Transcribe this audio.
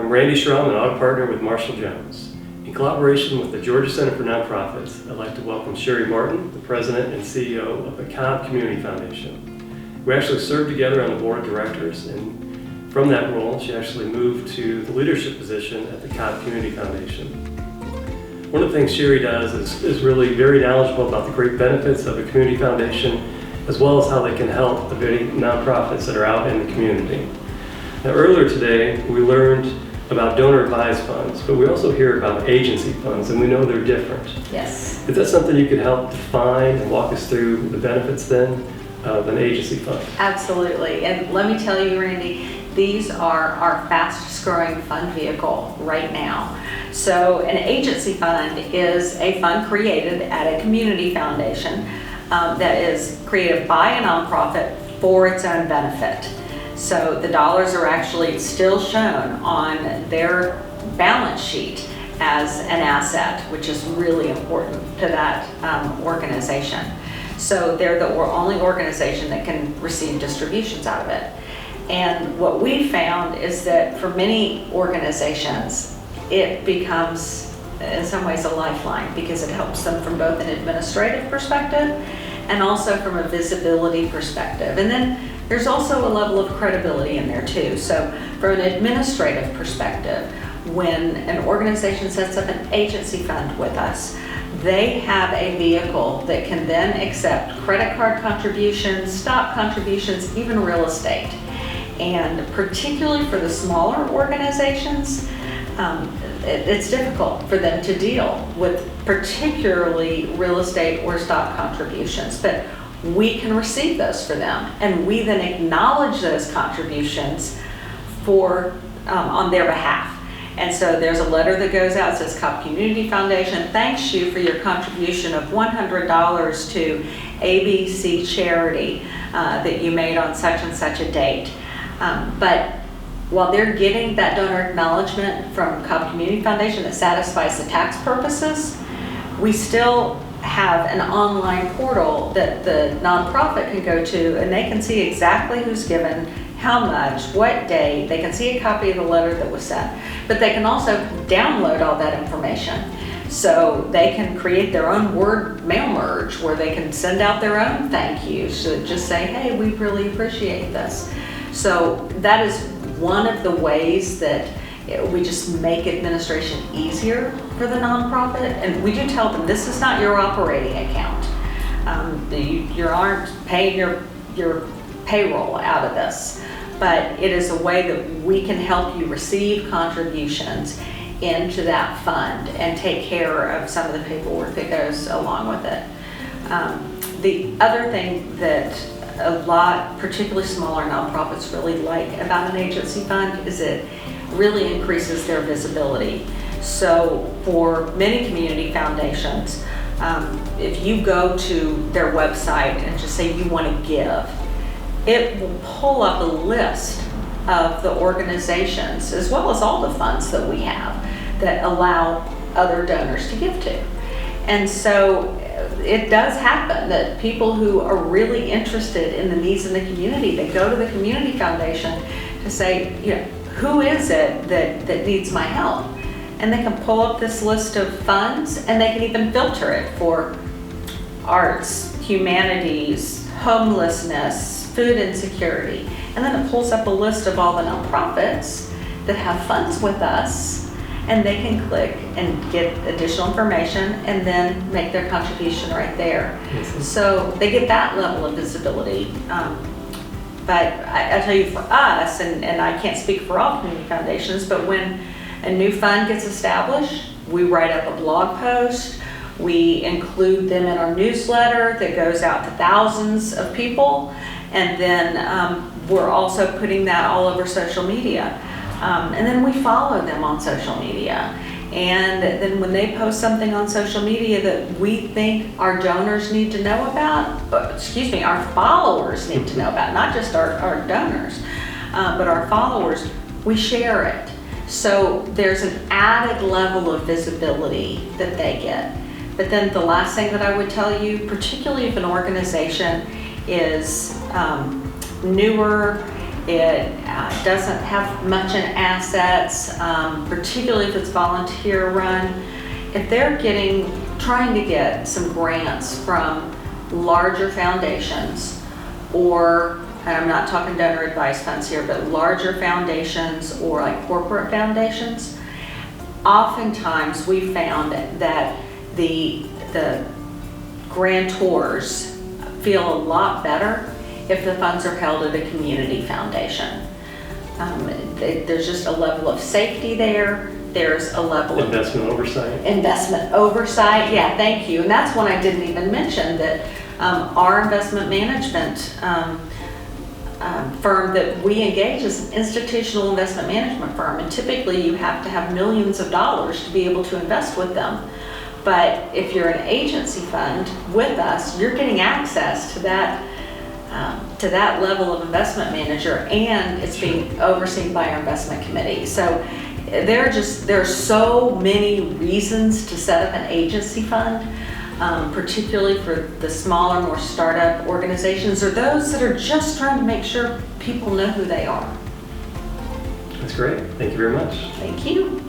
I'm Randy Schramm, an audit partner with Marshall Jones. In collaboration with the Georgia Center for Nonprofits, I'd like to welcome Sherry Martin, the President and CEO of the Cobb Community Foundation. We actually served together on the board of directors, and from that role, she actually moved to the leadership position at the Cobb Community Foundation. One of the things Sherry does is really very knowledgeable about the great benefits of a community foundation, as well as how they can help the many nonprofits that are out in the community. Now, earlier today, we learned about donor-advised funds, but we also hear about agency funds, and we know they're different. Yes. Is that something you could help define and walk us through the benefits then of an agency fund? Absolutely. And let me tell you, Randy, these are our fastest growing fund vehicle right now. So an agency fund is a fund created at a community foundation that is created by a nonprofit for its own benefit. So the dollars are actually still shown on their balance sheet as an asset, which is really important to that organization. So they're the only organization that can receive distributions out of it. And what we found is that for many organizations, it becomes in some ways a lifeline because it helps them from both an administrative perspective and also from a visibility perspective. And then there's also a level of credibility in there too. So from an administrative perspective, when an organization sets up an agency fund with us, they have a vehicle that can then accept credit card contributions, stock contributions, even real estate. And particularly for the smaller organizations, it's difficult for them to deal with particularly real estate or stock contributions, but we can receive those for them, and we then acknowledge those contributions on their behalf. And so there's a letter that goes out that says, Cobb Community Foundation thanks you for your contribution of $100 to ABC charity that you made on such and such a date. But while they're getting that donor acknowledgement from Cobb Community Foundation that satisfies the tax purposes, we still have an online portal that the nonprofit can go to, and they can see exactly who's given, how much, what day. They can see a copy of the letter that was sent, but they can also download all that information. So they can create their own word mail merge where they can send out their own thank yous to just say, hey, we really appreciate this. So that is one of the ways that we just make administration easier for the nonprofit, and we do tell them this is not your operating account. You aren't paying your payroll out of this, but it is a way that we can help you receive contributions into that fund and take care of some of the paperwork that goes along with it. The other thing that a lot, particularly smaller nonprofits, really like about an agency fund is it really increases their visibility. So for many community foundations, if you go to their website and just say you want to give, it will pull up a list of the organizations as well as all the funds that we have that allow other donors to give to. And so it does happen that people who are really interested in the needs in the community, they go to the community foundation to say, who is it that needs my help? And they can pull up this list of funds, and they can even filter it for arts, humanities, homelessness, food insecurity. And then it pulls up a list of all the nonprofits that have funds with us, and they can click and get additional information and then make their contribution right there. Yes. So they get that level of visibility. But I tell you, for us, and I can't speak for all community foundations, but when a new fund gets established, we write up a blog post, we include them in our newsletter that goes out to thousands of people, and then we're also putting that all over social media. And then we follow them on social media. And then when they post something on social media that we think our donors need to know about, our followers need to know about, not just our donors, but our followers, we share it. So there's an added level of visibility that they get. But then the last thing that I would tell you, particularly if an organization is newer, It doesn't have much in assets, particularly if it's volunteer run. If they're trying to get some grants from larger foundations, or, and I'm not talking donor advice funds here, but larger foundations or like corporate foundations, oftentimes we found that the grantors feel a lot better if the funds are held at a community foundation. There's just a level of safety there. There's a level of investment oversight. Investment oversight, yeah, thank you. And that's one I didn't even mention, that our investment management firm that we engage is an institutional investment management firm. And typically you have to have millions of dollars to be able to invest with them. But if you're an agency fund with us, you're getting access to that level of investment manager, and it's being overseen by our investment committee. So there are so many reasons to set up an agency fund, particularly for the smaller, more startup organizations, or those that are just trying to make sure people know who they are. That's great. Thank you very much. Thank you.